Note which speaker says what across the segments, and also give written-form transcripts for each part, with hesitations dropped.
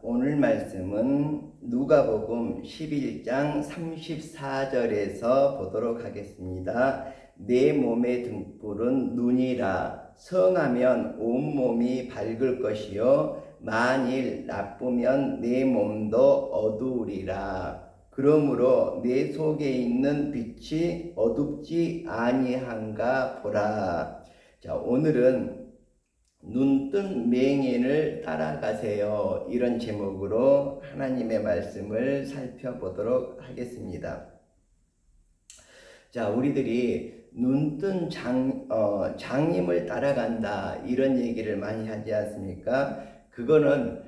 Speaker 1: 오늘 말씀은 누가복음 11장 34절에서 보도록 하겠습니다. 내 몸의 등불은 눈이라. 성하면 온몸이 밝을 것이요 만일 나쁘면 내 몸도 어두우리라. 그러므로 내 속에 있는 빛이 어둡지 아니한가 보라. 자, 오늘은 눈뜬 맹인을 따라가세요. 이런 제목으로 하나님의 말씀을 살펴보도록 하겠습니다. 자, 우리들이 눈뜬 장님을 따라간다 이런 얘기를 많이 하지 않습니까? 그거는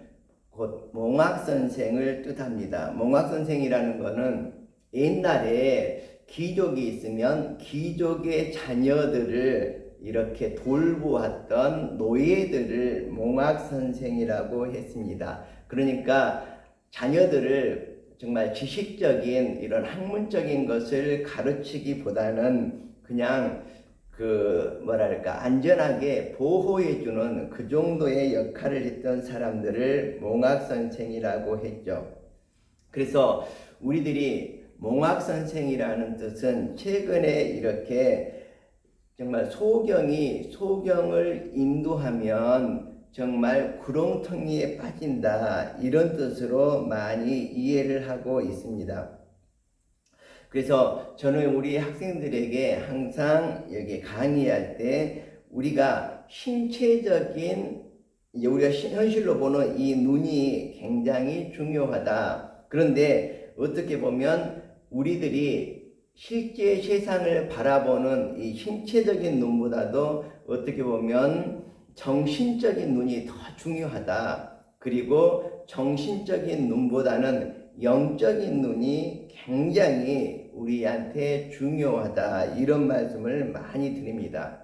Speaker 1: 곧 몽학선생을 뜻합니다. 몽학선생이라는 거는 옛날에 귀족이 있으면 귀족의 자녀들을 이렇게 돌보았던 노예들을 몽학선생이라고 했습니다. 그러니까 자녀들을 정말 지식적인 이런 학문적인 것을 가르치기보다는 그냥 안전하게 보호해주는 그 정도의 역할을 했던 사람들을 몽학선생이라고 했죠. 그래서 우리들이 몽학선생이라는 뜻은 최근에 이렇게 정말 소경을 인도하면 정말 구렁텅이에 빠진다 이런 뜻으로 많이 이해를 하고 있습니다. 그래서 저는 우리 학생들에게 항상 여기 강의할 때 우리가 신체적인 우리가 현실로 보는 이 눈이 굉장히 중요하다. 그런데 어떻게 보면 우리들이 실제 세상을 바라보는 이 신체적인 눈보다도 어떻게 보면 정신적인 눈이 더 중요하다. 그리고 정신적인 눈보다는 영적인 눈이 굉장히 우리한테 중요하다. 이런 말씀을 많이 드립니다.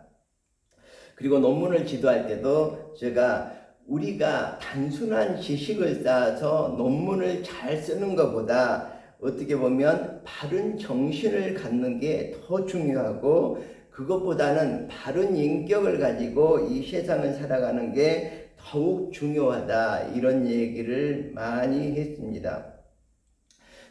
Speaker 1: 그리고 논문을 지도할 때도 제가 우리가 단순한 지식을 쌓아서 논문을 잘 쓰는 것보다 어떻게 보면 바른 정신을 갖는 게 더 중요하고 그것보다는 바른 인격을 가지고 이 세상을 살아가는 게 더욱 중요하다. 이런 얘기를 많이 했습니다.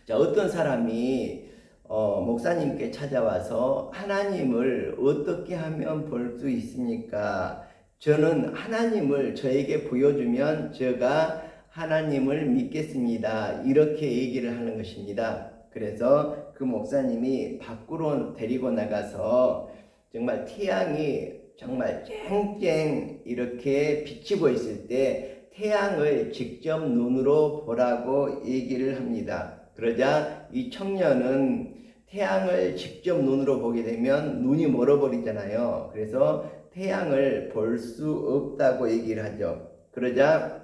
Speaker 1: 자, 어떤 사람이 목사님께 찾아와서 하나님을 어떻게 하면 볼 수 있습니까? 저는 하나님을 저에게 보여주면 제가 하나님을 믿겠습니다. 이렇게 얘기를 하는 것입니다. 그래서 그 목사님이 밖으로 데리고 나가서 정말 태양이 정말 쨍쨍 이렇게 비치고 있을 때 태양을 직접 눈으로 보라고 얘기를 합니다. 그러자 이 청년은 태양을 직접 눈으로 보게 되면 눈이 멀어버리잖아요. 그래서 태양을 볼 수 없다고 얘기를 하죠. 그러자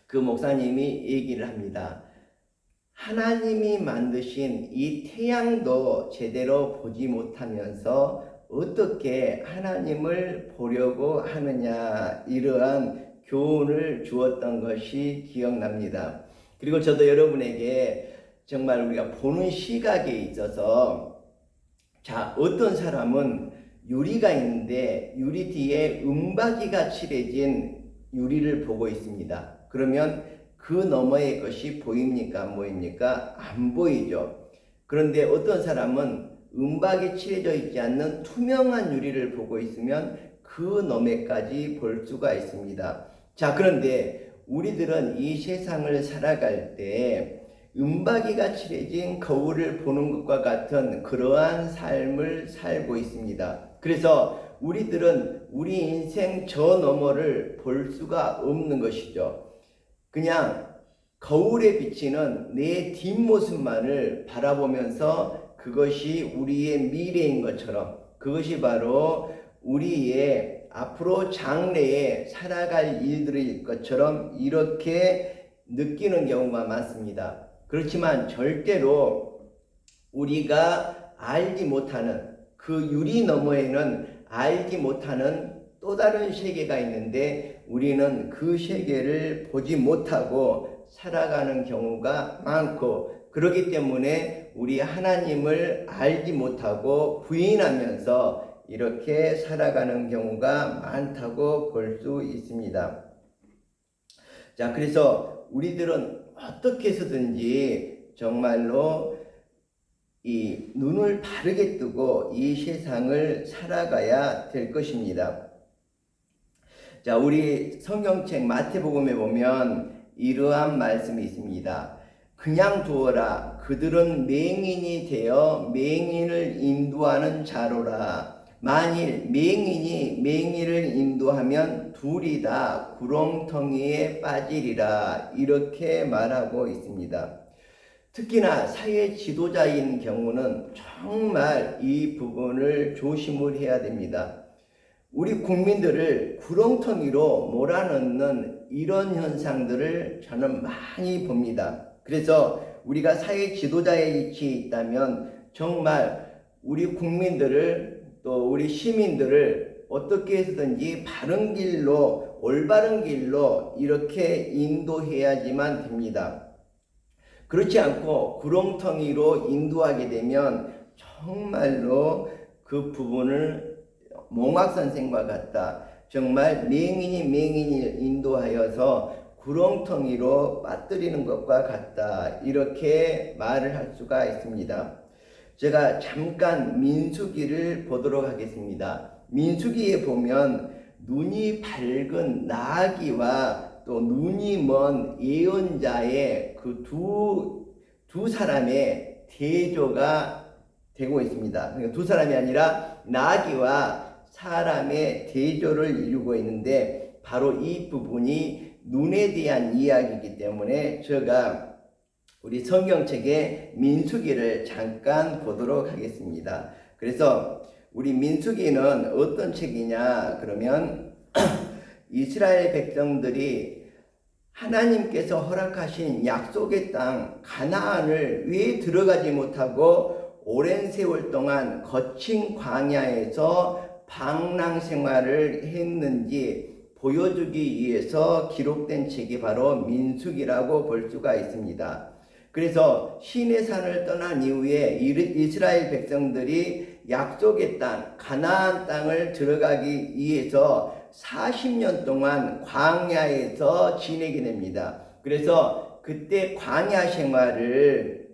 Speaker 1: 그 목사님이 얘기를 합니다. 하나님이 만드신 이 태양도 제대로 보지 못하면서 어떻게 하나님을 보려고 하느냐, 이러한 교훈을 주었던 것이 기억납니다. 그리고 저도 여러분에게 정말 우리가 보는 시각에 있어서, 자, 어떤 사람은 유리가 있는데 유리 뒤에 은박이가 칠해진 유리를 보고 있습니다. 그러면 그 너머의 것이 보입니까? 안 보입니까? 안 보이죠. 그런데 어떤 사람은 은박이 칠해져 있지 않는 투명한 유리를 보고 있으면 그 너머까지 볼 수가 있습니다. 자, 그런데 우리들은 이 세상을 살아갈 때 은박이가 칠해진 거울을 보는 것과 같은 그러한 삶을 살고 있습니다. 그래서 우리들은 우리 인생 저 너머를 볼 수가 없는 것이죠. 그냥 거울에 비치는 내 뒷모습만을 바라보면서 그것이 우리의 미래인 것처럼, 그것이 바로 우리의 앞으로 장래에 살아갈 일들일 것처럼 이렇게 느끼는 경우가 많습니다. 그렇지만 절대로 우리가 알지 못하는 그 유리 너머에는 알지 못하는 또 다른 세계가 있는데 우리는 그 세계를 보지 못하고 살아가는 경우가 많고, 그렇기 때문에 우리 하나님을 알지 못하고 부인하면서 이렇게 살아가는 경우가 많다고 볼 수 있습니다. 자, 그래서 우리들은 어떻게 해서든지 정말로 이 눈을 바르게 뜨고 이 세상을 살아가야 될 것입니다. 자, 우리 성경책 마태복음에 보면 이러한 말씀이 있습니다. 그냥 두어라. 그들은 맹인이 되어 맹인을 인도하는 자로라. 만일 맹인이 맹인을 인도하면 둘이 다 구렁텅이에 빠지리라. 이렇게 말하고 있습니다. 특히나 사회 지도자인 경우는 정말 이 부분을 조심을 해야 됩니다. 우리 국민들을 구렁텅이로 몰아넣는 이런 현상들을 저는 많이 봅니다. 그래서 우리가 사회 지도자의 위치에 있다면 정말 우리 국민들을 또 우리 시민들을 어떻게 해서든지 바른 길로, 올바른 길로 이렇게 인도해야지만 됩니다. 그렇지 않고 구렁텅이로 인도하게 되면 정말로 그 부분을 몽학선생과 같다. 정말 맹인을 인도하여서 구렁텅이로 빠뜨리는 것과 같다. 이렇게 말을 할 수가 있습니다. 제가 잠깐 민수기를 보도록 하겠습니다. 민수기에 보면 눈이 밝은 나아기와 또 눈이 먼 예언자의 그 두 사람의 대조가 되고 있습니다. 그러니까 두 사람이 아니라 나귀와 사람의 대조를 이루고 있는데 바로 이 부분이 눈에 대한 이야기이기 때문에 제가 우리 성경책의 민수기를 잠깐 보도록 하겠습니다. 그래서 우리 민수기는 어떤 책이냐 그러면 이스라엘 백성들이 하나님께서 허락하신 약속의 땅 가나안을 왜 들어가지 못하고 오랜 세월 동안 거친 광야에서 방랑 생활을 했는지 보여주기 위해서 기록된 책이 바로 민수기라고 볼 수가 있습니다. 그래서 시내산을 떠난 이후에 이스라엘 백성들이 약속의 땅 가나안 땅을 들어가기 위해서 40년 동안 광야에서 지내게 됩니다. 그래서 그때 광야 생활을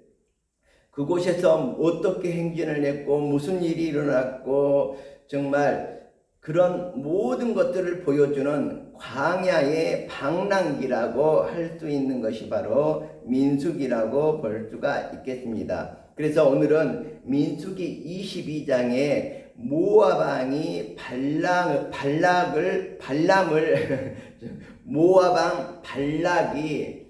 Speaker 1: 그곳에서 어떻게 행진을 했고 무슨 일이 일어났고 정말 그런 모든 것들을 보여주는 광야의 방랑기라고 할 수 있는 것이 바로 민수기라고 볼 수가 있겠습니다. 그래서 오늘은 민수기 22장에 모압 왕이 모압 왕 발락이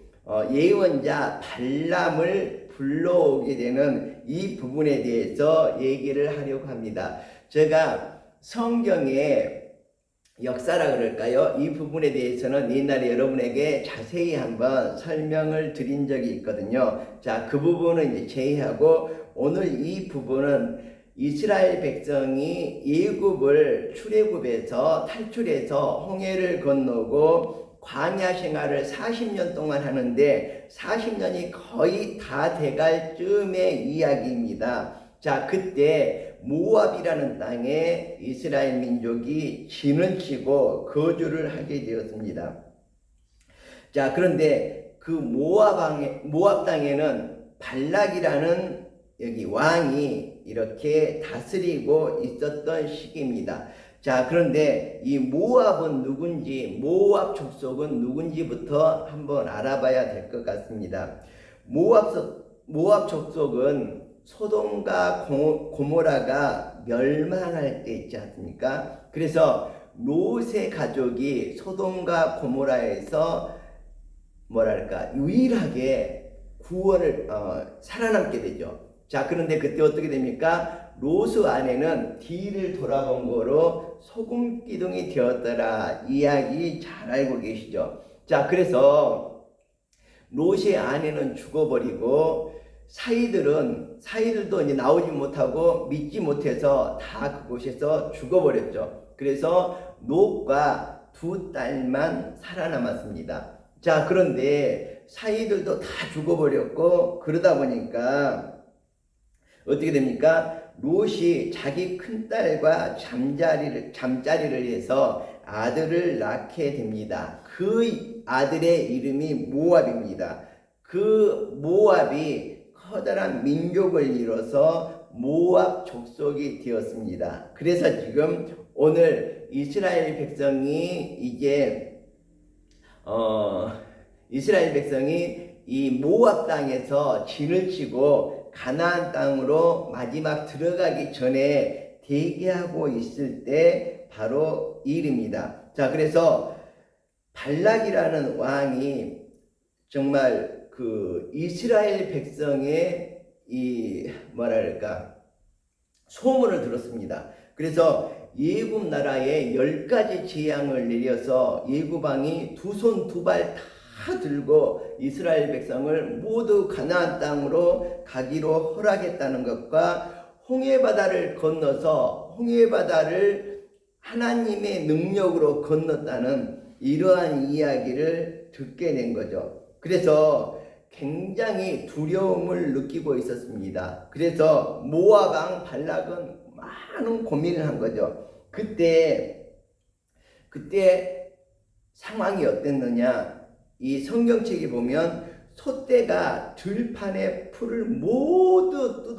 Speaker 1: 예언자 발람을 불러오게 되는 이 부분에 대해서 얘기를 하려고 합니다. 제가 성경의 역사라 그럴까요? 이 부분에 대해서는 옛날에 여러분에게 자세히 한번 설명을 드린 적이 있거든요. 자, 그 부분은 이제 제외하고 오늘 이 부분은 이스라엘 백성이 출애굽에서 탈출해서 홍해를 건너고 광야 생활을 40년 동안 하는데 40년이 거의 다 돼갈 즈음의 이야기입니다. 자, 그때 모압이라는 땅에 이스라엘 민족이 진을 치고 거주를 하게 되었습니다. 자, 그런데 그 모압 땅에는 발락이라는 여기 왕이 이렇게 다스리고 있었던 시기입니다. 자, 그런데 이 모압은 누군지, 모압 족속은 누군지부터 한번 알아봐야 될 것 같습니다. 모압 족속은 소돔과 고모라가 멸망할 때 있지 않습니까? 그래서 롯의 가족이 소돔과 고모라에서 유일하게 구원을 살아남게 되죠. 자, 그런데 그때 어떻게 됩니까? 롯의 아내는 뒤를 돌아본 거로 소금 기둥이 되었더라. 이야기 잘 알고 계시죠? 자, 그래서 롯의 아내는 죽어버리고 사이들도 이제 나오지 못하고 믿지 못해서 다 그곳에서 죽어버렸죠. 그래서 롯과 두 딸만 살아남았습니다. 자, 그런데 사이들도 다 죽어버렸고 그러다 보니까 어떻게 됩니까? 롯이 자기 큰딸과 잠자리를 해서 아들을 낳게 됩니다. 그 아들의 이름이 모압입니다. 그 모압이 커다란 민족을 이뤄서 모압 족속이 되었습니다. 그래서 지금 오늘 이스라엘 백성이 이스라엘 백성이 이 모압 땅에서 진을 치고 가나안 땅으로 마지막 들어가기 전에 대기하고 있을 때 바로 이 일입니다. 자, 그래서 발락이라는 왕이 정말 그 이스라엘 백성의 이 소문을 들었습니다. 그래서 예굽 나라에 10가지 재앙을 내려서 예굽 왕이 두 손 두 발 다 들고 이스라엘 백성을 모두 가나안 땅으로 가기로 허락했다는 것과 홍해바다를 건너서 홍해바다를 하나님의 능력으로 건넜다는 이러한 이야기를 듣게 된 거죠. 그래서 굉장히 두려움을 느끼고 있었습니다. 그래서 모압 왕 발락은 많은 고민을 한 거죠. 그때 상황이 어땠느냐? 이 성경책에 보면 소떼가 들판의 풀을 모두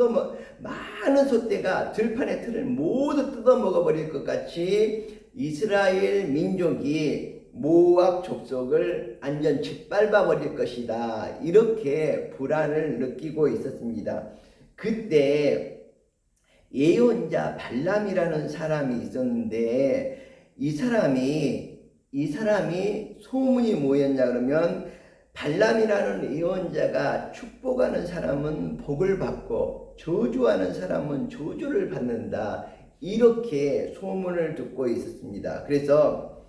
Speaker 1: 많은 소떼가 들판의 틀을 모두 뜯어먹어 버릴 것 같이 이스라엘 민족이 모압 족속을 완전 짓밟아 버릴 것이다. 이렇게 불안을 느끼고 있었습니다. 그때 예언자 발람이라는 사람이 있었는데 이 사람이 소문이 뭐였냐 그러면 발람이라는 예언자가 축복하는 사람은 복을 받고 저주하는 사람은 저주를 받는다. 이렇게 소문을 듣고 있었습니다. 그래서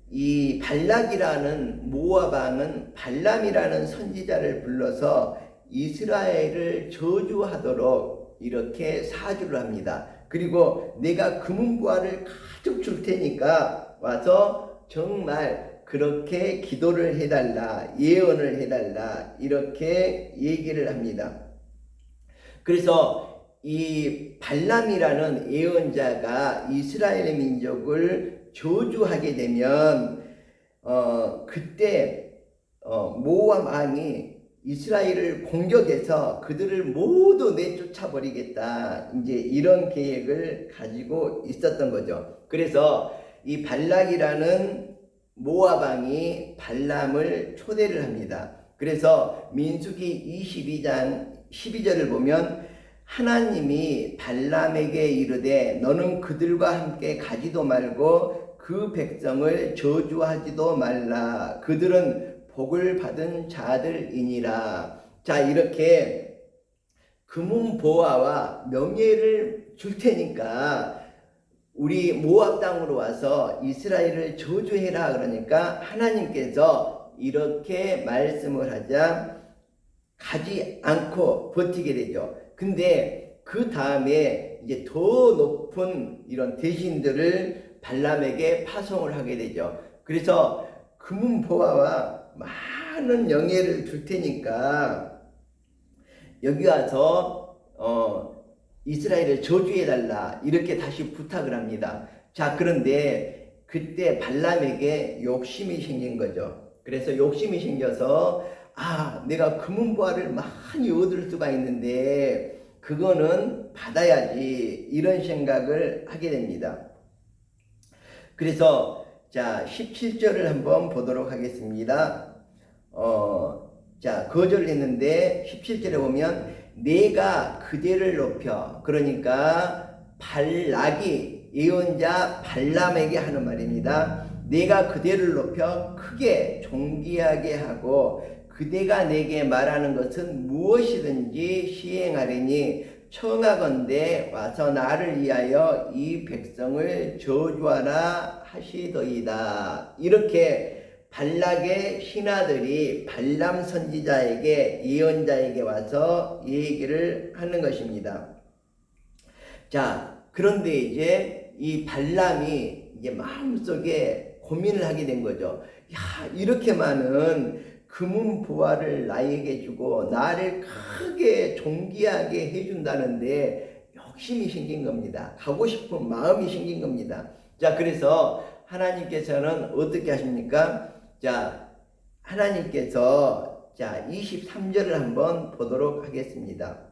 Speaker 1: 이 발락이라는 모압 왕은 발람이라는 선지자를 불러서 이스라엘을 저주하도록 이렇게 사주를 합니다. 그리고 내가 금은보화를 가득 줄 테니까 와서 정말 그렇게 기도를 해달라, 예언을 해달라, 이렇게 얘기를 합니다. 그래서 이 발람이라는 예언자가 이스라엘 민족을 저주하게 되면 그때 모압 왕이 이스라엘을 공격해서 그들을 모두 내쫓아 버리겠다, 이제 이런 계획을 가지고 있었던 거죠. 그래서 이 발락이라는 모압 왕이 발람을 초대를 합니다. 그래서 민수기 22장 12절을 보면 하나님이 발람에게 이르되 너는 그들과 함께 가지도 말고 그 백성을 저주하지도 말라. 그들은 복을 받은 자들이니라. 자, 이렇게 금은보화와 명예를 줄 테니까 우리 모압 땅으로 와서 이스라엘을 저주해라. 그러니까 하나님께서 이렇게 말씀을 하자 가지 않고 버티게 되죠. 근데 그 다음에 이제 더 높은 이런 대신들을 발람에게 파송을 하게 되죠. 그래서 금은보화와 많은 영예를 줄 테니까 여기 와서 이스라엘을 저주해달라, 이렇게 다시 부탁을 합니다. 자, 그런데 그때 발람에게 욕심이 생긴 거죠. 그래서 욕심이 생겨서 내가 금은보화를 많이 얻을 수가 있는데 그거는 받아야지, 이런 생각을 하게 됩니다. 그래서 자, 17절을 한번 보도록 하겠습니다. 자, 거절을 했는데 17절에 보면 내가 그대를 높여, 그러니까 발락이 예언자 발람에게 하는 말입니다. 내가 그대를 높여 크게 존귀하게 하고 그대가 내게 말하는 것은 무엇이든지 시행하리니 청하건대 와서 나를 위하여 이 백성을 저주하라 하시더이다. 이렇게 발락의 신하들이 발람 선지자에게, 예언자에게 와서 얘기를 하는 것입니다. 자, 그런데 이제 이 발람이 이제 마음속에 고민을 하게 된 거죠. 이렇게 많은 금은보화를 나에게 주고 나를 크게 존귀하게 해준다는데 욕심이 생긴 겁니다. 가고 싶은 마음이 생긴 겁니다. 자, 그래서 하나님께서는 어떻게 하십니까? 자, 하나님께서 23절을 한번 보도록 하겠습니다.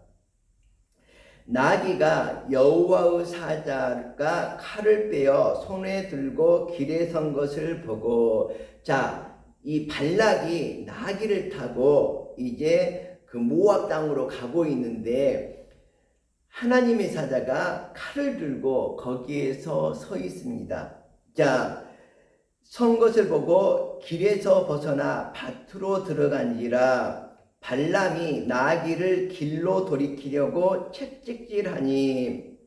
Speaker 1: 나귀가 여호와의 사자가 칼을 빼어 손에 들고 길에 선 것을 보고, 이 발락이 나귀를 타고 이제 그 모압 땅으로 가고 있는데 하나님의 사자가 칼을 들고 거기에서 서 있습니다. 선 것을 보고 길에서 벗어나 밭으로 들어간지라 발람이 나귀를 길로 돌이키려고 채찍질하니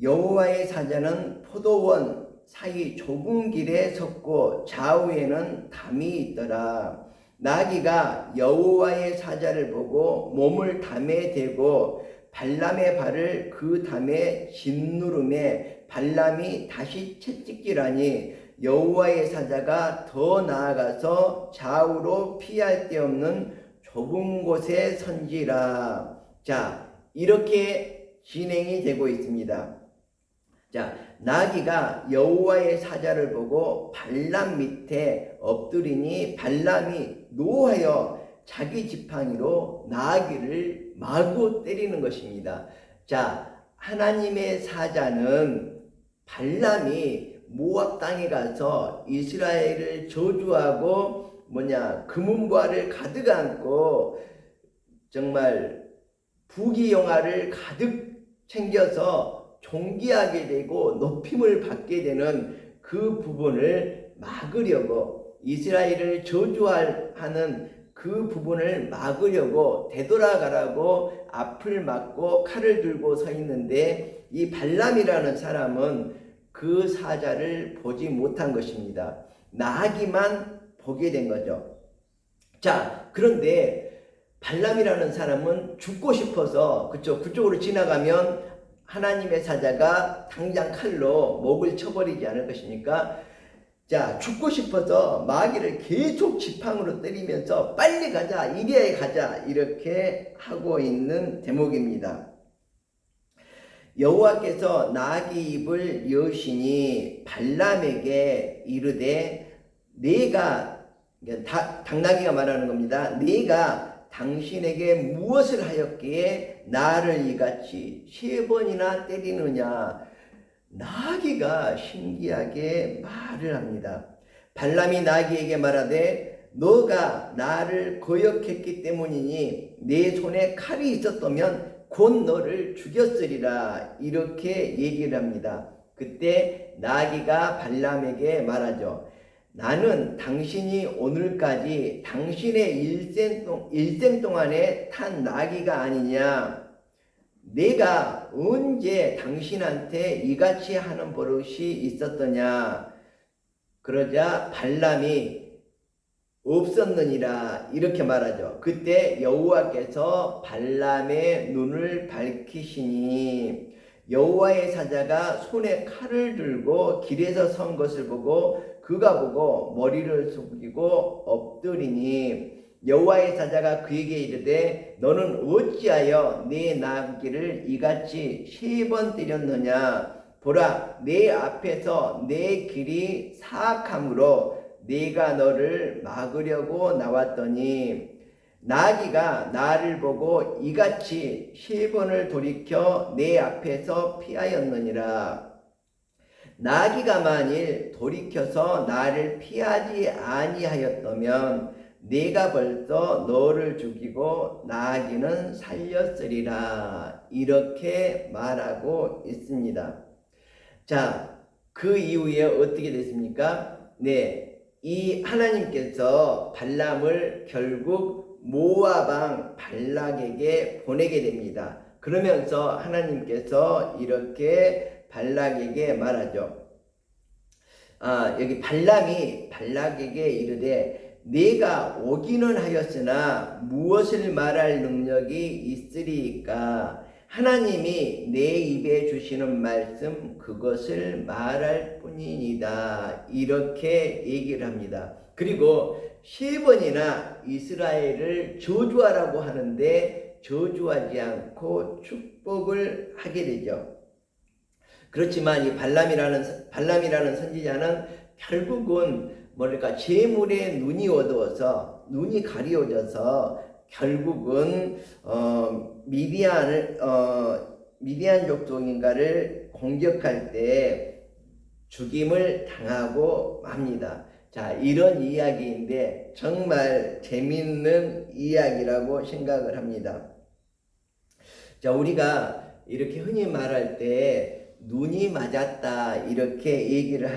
Speaker 1: 여호와의 사자는 포도원 사이 좁은 길에 섰고 좌우에는 담이 있더라. 나귀가 여호와의 사자를 보고 몸을 담에 대고 발람의 발을 그 담에 짓누름에 발람이 다시 채찍질하니 여호와의 사자가 더 나아가서 좌우로 피할 데 없는 좁은 곳에 선지라. 이렇게 진행이 되고 있습니다. 나귀가 여호와의 사자를 보고 발람 밑에 엎드리니 발람이 노하여 자기 지팡이로 나귀를 마구 때리는 것입니다. 하나님의 사자는 발람이 모압 땅에 가서 이스라엘을 저주하고 금은보화를 가득 안고 정말 부귀영화를 가득 챙겨서 존귀하게 되고 높임을 받게 되는 그 부분을 막으려고, 이스라엘을 저주하는 그 부분을 막으려고 되돌아가라고 앞을 막고 칼을 들고 서 있는데 이 발람이라는 사람은 그 사자를 보지 못한 것입니다. 나귀만 보게 된 거죠. 그런데 발람이라는 사람은 죽고 싶어서 그쪽으로 지나가면 하나님의 사자가 당장 칼로 목을 쳐버리지 않을 것입니까? 죽고 싶어서 마귀를 계속 지팡으로 때리면서 빨리 가자, 이리에 가자, 이렇게 하고 있는 대목입니다. 여호와께서 나귀 입을 여시니 발람에게 이르되 내가, 당나귀가 말하는 겁니다. 내가 당신에게 무엇을 하였기에 나를 이같이 3번이나 때리느냐. 나귀가 신기하게 말을 합니다. 발람이 나귀에게 말하되 너가 나를 거역했기 때문이니 내 손에 칼이 있었다면 곧 너를 죽였으리라. 이렇게 얘기를 합니다. 그때 나귀가 발람에게 말하죠. 나는 당신이 오늘까지 당신의 일생 동안에 탄 나귀가 아니냐. 내가 언제 당신한테 이같이 하는 버릇이 있었더냐. 그러자 발람이 없었느니라 이렇게 말하죠. 그때 여호와께서 발람의 눈을 밝히시니 여호와의 사자가 손에 칼을 들고 길에서 선 것을 보고 그가 보고 머리를 숙이고 엎드리니 여호와의 사자가 그에게 이르되 너는 어찌하여 내 나귀를 이같이 3번 때렸느냐. 보라, 내 앞에서 내 길이 사악함으로 내가 너를 막으려고 나왔더니 나귀가 나를 보고 이같이 3번을 돌이켜 내 앞에서 피하였느니라. 나귀가 만일 돌이켜서 나를 피하지 아니하였다면 내가 벌써 너를 죽이고 나귀는 살렸으리라. 이렇게 말하고 있습니다. 그 이후에 어떻게 됐습니까? 이 하나님께서 발람을 결국 모압 왕 발락에게 보내게 됩니다. 그러면서 하나님께서 이렇게 발락에게 말하죠. 여기 발람이 발락에게 이르되 내가 오기는 하였으나 무엇을 말할 능력이 있으리까? 하나님이 내 입에 주시는 말씀 그것을 말할 뿐이니다. 이렇게 얘기를 합니다. 그리고 3번이나 이스라엘을 저주하라고 하는데 저주하지 않고 축복을 하게 되죠. 그렇지만 이 발람이라는 선지자는 결국은 뭐랄까 재물에 눈이 어두워서 눈이 가리워져서 결국은 미디안 족속인가를 공격할 때 죽임을 당하고 맙니다. 자, 이런 이야기인데 정말 재밌는 이야기라고 생각을 합니다. 자, 우리가 이렇게 흔히 말할 때 눈이 맞았다 이렇게 얘기를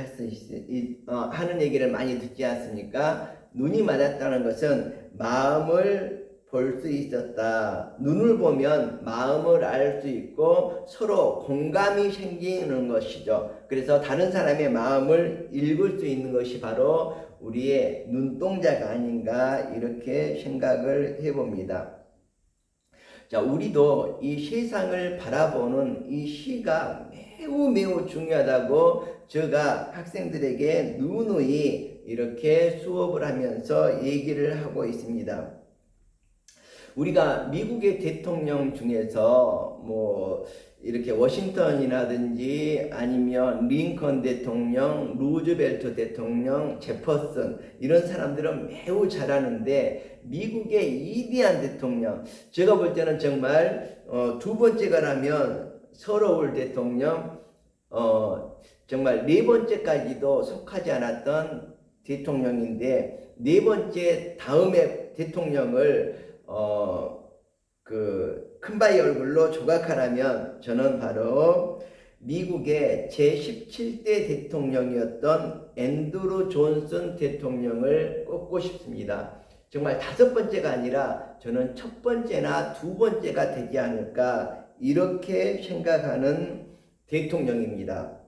Speaker 1: 하는 얘기를 많이 듣지 않습니까? 눈이 맞았다는 것은 마음을 볼 수 있었다. 눈을 보면 마음을 알 수 있고 서로 공감이 생기는 것이죠. 그래서 다른 사람의 마음을 읽을 수 있는 것이 바로 우리의 눈동자가 아닌가 이렇게 생각을 해봅니다. 자, 우리도 이 세상을 바라보는 이 시가 매우 중요하다고 제가 학생들에게 누누이 이렇게 수업을 하면서 얘기를 하고 있습니다. 우리가 미국의 대통령 중에서 뭐 이렇게 워싱턴이라든지 아니면 링컨 대통령, 루즈벨트 대통령, 제퍼슨 이런 사람들은 매우 잘하는데 미국의 위대한 대통령, 제가 볼 때는 정말 두 번째가라면 서러울 대통령, 정말 네 번째까지도 속하지 않았던 대통령인데 네 번째 다음에 대통령을 큰바위 얼굴로 조각하라면 저는 바로 미국의 제17대 대통령이었던 앤드루 존슨 대통령을 꼽고 싶습니다. 정말 다섯 번째가 아니라 저는 첫 번째나 두 번째가 되지 않을까 이렇게 생각하는 대통령입니다.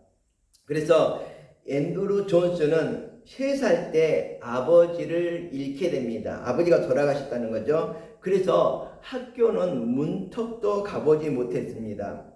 Speaker 1: 그래서 앤드루 존슨은 3살 때 아버지를 잃게 됩니다. 아버지가 돌아가셨다는 거죠. 그래서 학교는 문턱도 가보지 못했습니다.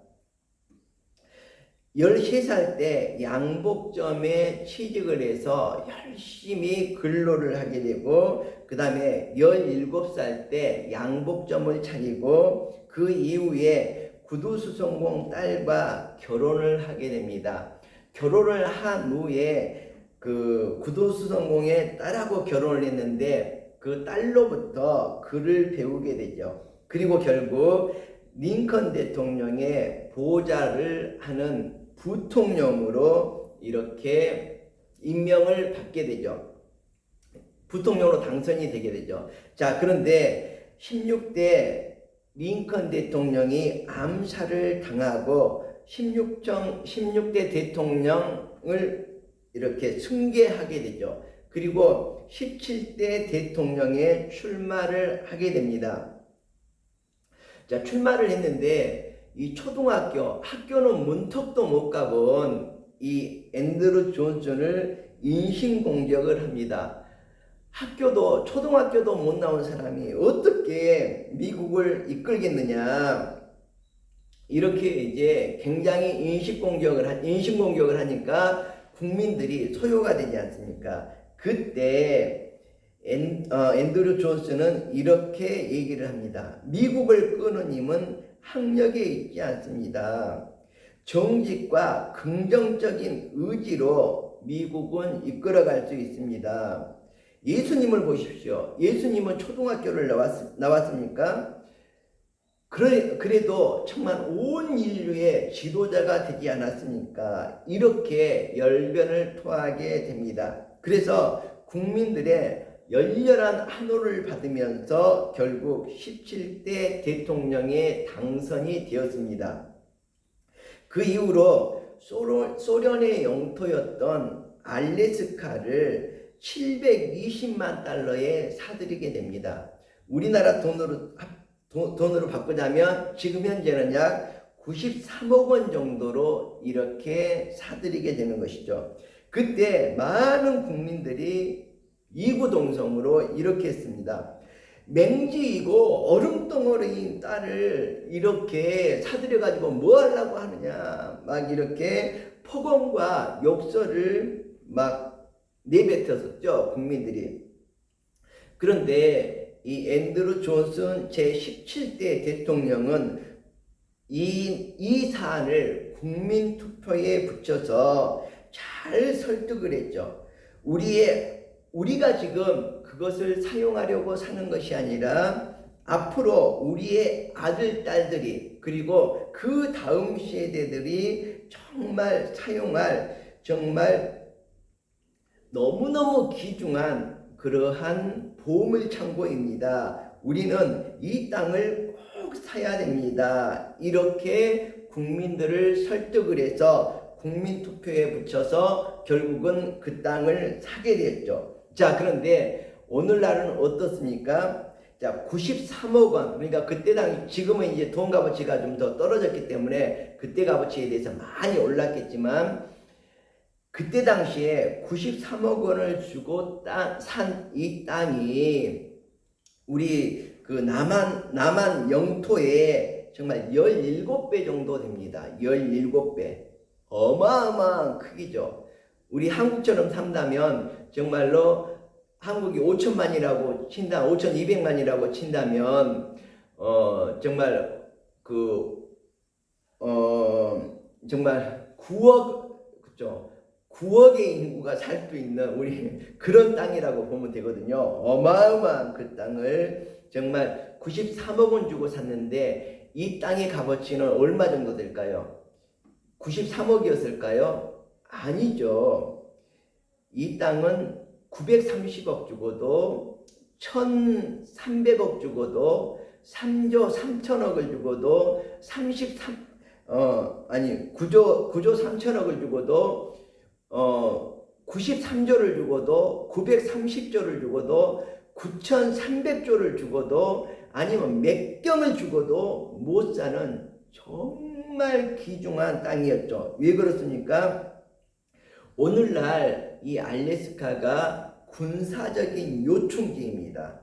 Speaker 1: 13살 때 양복점에 취직을 해서 열심히 근로를 하게 되고 그 다음에 17살 때 양복점을 차리고 그 이후에 구두수성공 딸과 결혼을 하게 됩니다. 결혼을 한 후에 그 구두수성공의 딸하고 결혼을 했는데 그 딸로부터 글을 배우게 되죠. 그리고 결국 링컨 대통령의 보좌를 하는 부통령으로 이렇게 임명을 받게 되죠. 부통령으로 당선이 되게 되죠. 자, 그런데 16대 링컨 대통령이 암살을 당하고 16대 대통령을 이렇게 승계하게 되죠. 그리고 17대 대통령에 출마를 하게 됩니다. 자, 출마를 했는데 이 학교는 문턱도 못 가본 이 앤드루 존슨을 인신공격을 합니다. 초등학교도 못 나온 사람이 어떻게 미국을 이끌겠느냐. 이렇게 이제 굉장히 인신공격을 하니까 국민들이 소요가 되지 않습니까? 그때 앤드루 존슨은 이렇게 얘기를 합니다. 미국을 끄는 힘은 학력에 있지 않습니다. 정직과 긍정적인 의지로 미국은 이끌어갈 수 있습니다. 예수님을 보십시오. 예수님은 초등학교를 나왔습니까? 그래도 정말 온 인류의 지도자가 되지 않았습니까? 이렇게 열변을 토하게 됩니다. 그래서 국민들의 열렬한 환호를 받으면서 결국 17대 대통령에 당선이 되었습니다. 그 이후로 소련의 영토였던 알래스카를 720만 달러에 사들이게 됩니다. 우리나라 돈으로 바꾸자면 지금 현재는 약 93억 원 정도로 이렇게 사들이게 되는 것이죠. 그때 많은 국민들이 이구동성으로 이렇게 했습니다. 맹지이고 얼음덩어리인 딸을 이렇게 사들여가지고 뭐 하려고 하느냐, 막 이렇게 폭언과 욕설을 막 내뱉었었죠, 국민들이. 그런데 이 앤드루 존슨 제17대 대통령은 이 사안을 국민 투표에 붙여서 잘 설득을 했죠. 우리가 지금 그것을 사용하려고 사는 것이 아니라 앞으로 우리의 아들, 딸들이 그리고 그 다음 세대들이 정말 사용할 정말 너무너무 귀중한 그러한 보물창고입니다. 우리는 이 땅을 꼭 사야 됩니다. 이렇게 국민들을 설득을 해서 국민투표에 붙여서 결국은 그 땅을 사게 됐죠. 자, 그런데 오늘날은 어떻습니까? 자, 93억 원. 그러니까 그때 지금은 이제 돈 값어치가 좀 더 떨어졌기 때문에 그때 값어치에 대해서 많이 올랐겠지만 그때 당시에 93억 원을 주고 산 이 땅이 우리 그 남한 영토에 정말 17배 정도 됩니다. 17배. 어마어마한 크기죠. 우리 한국처럼 산다면 정말로 한국이 5천만이라고 친다, 5,200만이라고 친다면 정말 정말 9억, 그죠? 9억의 인구가 살 수 있는 우리 그런 땅이라고 보면 되거든요. 어마어마한 그 땅을 정말 93억 원 주고 샀는데 이 땅의 값어치는 얼마 정도 될까요? 93억이었을까요? 아니죠. 이 땅은 930억 주고도 1,300억 주고도 3조 3천억을 주고도 9조 3천억을 주고도 93조를 주고도 930조를 주고도 9,300조를 주고도 아니면 몇 경을 주고도 못 사는 정말 귀중한 땅이었죠. 왜 그렇습니까? 오늘날 이 알래스카가 군사적인 요충지입니다.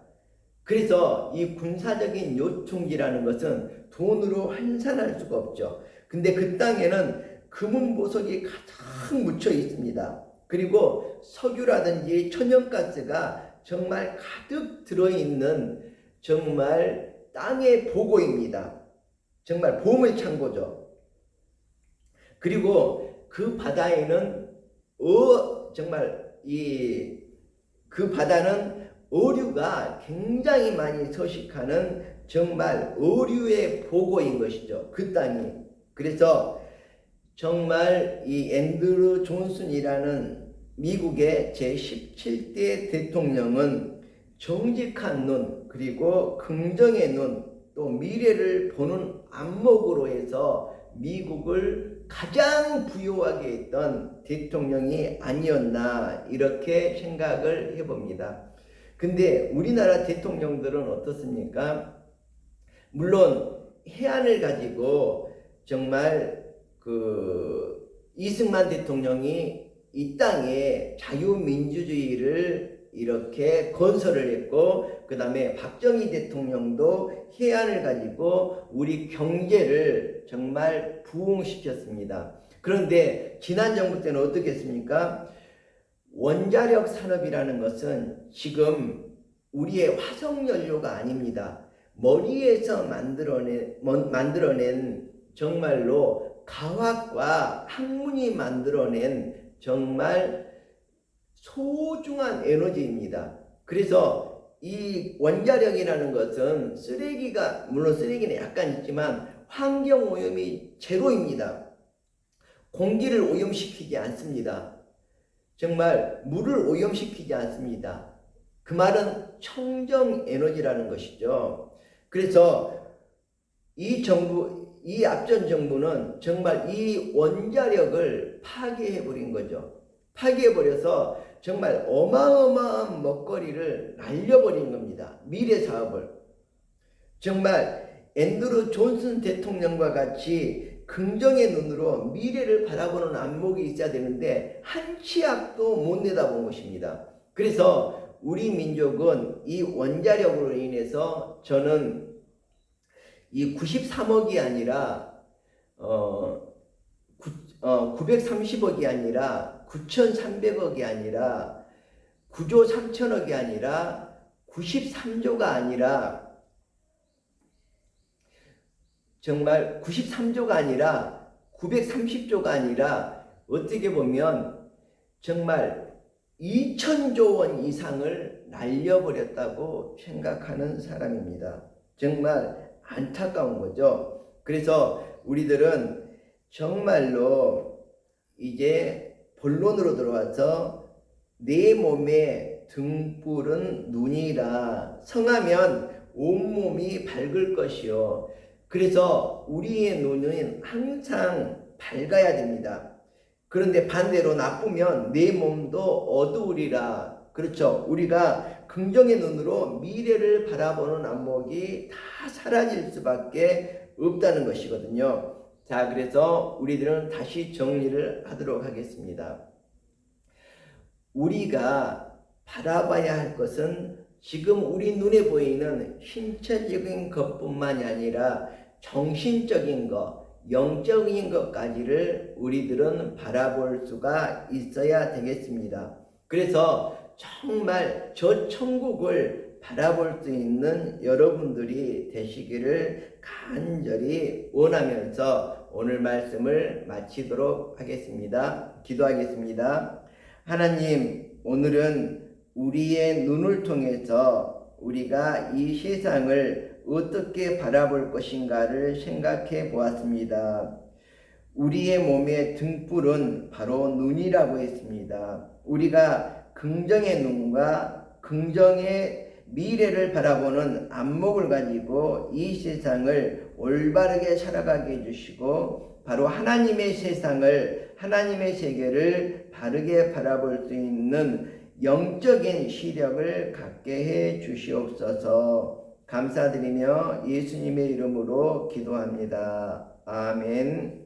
Speaker 1: 그래서 이 군사적인 요충지라는 것은 돈으로 환산할 수가 없죠. 근데 그 땅에는 금은 보석이 가득 묻혀 있습니다. 그리고 석유라든지 천연가스가 정말 가득 들어있는 정말 땅의 보고입니다. 정말 보물창고죠. 그리고 그 바다에는 정말 그 바다는 어류가 굉장히 많이 서식하는 정말 어류의 보고인 것이죠. 그 땅이. 그래서 정말 이 앤드루 존슨이라는 미국의 제17대 대통령은 정직한 눈, 그리고 긍정의 눈, 또 미래를 보는 안목으로 해서 미국을 가장 부유하게 했던 대통령이 아니었나 이렇게 생각을 해봅니다. 근데 우리나라 대통령들은 어떻습니까? 물론 해안을 가지고 정말 이승만 대통령이 이 땅에 자유민주주의를 이렇게 건설을 했고, 그 다음에 박정희 대통령도 해안을 가지고 우리 경제를 정말 부흥시켰습니다. 그런데 지난 정부 때는 어떻게 했습니까? 원자력 산업이라는 것은 지금 우리의 화석연료가 아닙니다. 머리에서 만들어낸 정말로 과학과 학문이 만들어낸 정말 소중한 에너지입니다. 그래서 이 원자력이라는 것은 물론 쓰레기는 약간 있지만 환경오염이 제로입니다. 공기를 오염시키지 않습니다. 정말 물을 오염시키지 않습니다. 그 말은 청정에너지라는 것이죠. 그래서 이 앞전 정부는 정말 이 원자력을 파괴해버린 거죠. 파괴해버려서 정말 어마어마한 먹거리를 날려버린 겁니다. 미래 사업을. 정말 앤드루 존슨 대통령과 같이 긍정의 눈으로 미래를 바라보는 안목이 있어야 되는데 한 치 앞도 못 내다본 것입니다. 그래서 우리 민족은 이 원자력으로 인해서 저는 이 93억이 아니라 930억이 아니라 9,300억이 아니라 9조 3천억이 아니라 93조가 아니라 정말 93조가 아니라 930조가 아니라 어떻게 보면 정말 2000조 원 이상을 날려버렸다고 생각하는 사람입니다. 정말 안타까운 거죠. 그래서 우리들은 정말로 이제 본론으로 들어와서 내 몸의 등불은 눈이라 성하면 온몸이 밝을 것이요. 그래서 우리의 눈은 항상 밝아야 됩니다. 그런데 반대로 나쁘면 내 몸도 어두우리라. 그렇죠. 우리가 긍정의 눈으로 미래를 바라보는 안목이 다 사라질 수밖에 없다는 것이거든요. 자, 그래서 우리들은 다시 정리를 하도록 하겠습니다. 우리가 바라봐야 할 것은 지금 우리 눈에 보이는 신체적인 것뿐만이 아니라 정신적인 것, 영적인 것까지를 우리들은 바라볼 수가 있어야 되겠습니다. 그래서 정말 저 천국을 바라볼 수 있는 여러분들이 되시기를 간절히 원하면서 오늘 말씀을 마치도록 하겠습니다. 기도하겠습니다. 하나님, 오늘은 우리의 눈을 통해서 우리가 이 세상을 어떻게 바라볼 것인가를 생각해 보았습니다. 우리의 몸의 등불은 바로 눈이라고 했습니다. 우리가 긍정의 눈과 긍정의 미래를 바라보는 안목을 가지고 이 세상을 올바르게 살아가게 해주시고 바로 하나님의 세상을, 하나님의 세계를 바르게 바라볼 수 있는 영적인 시력을 갖게 해 주시옵소서. 감사드리며 예수님의 이름으로 기도합니다. 아멘.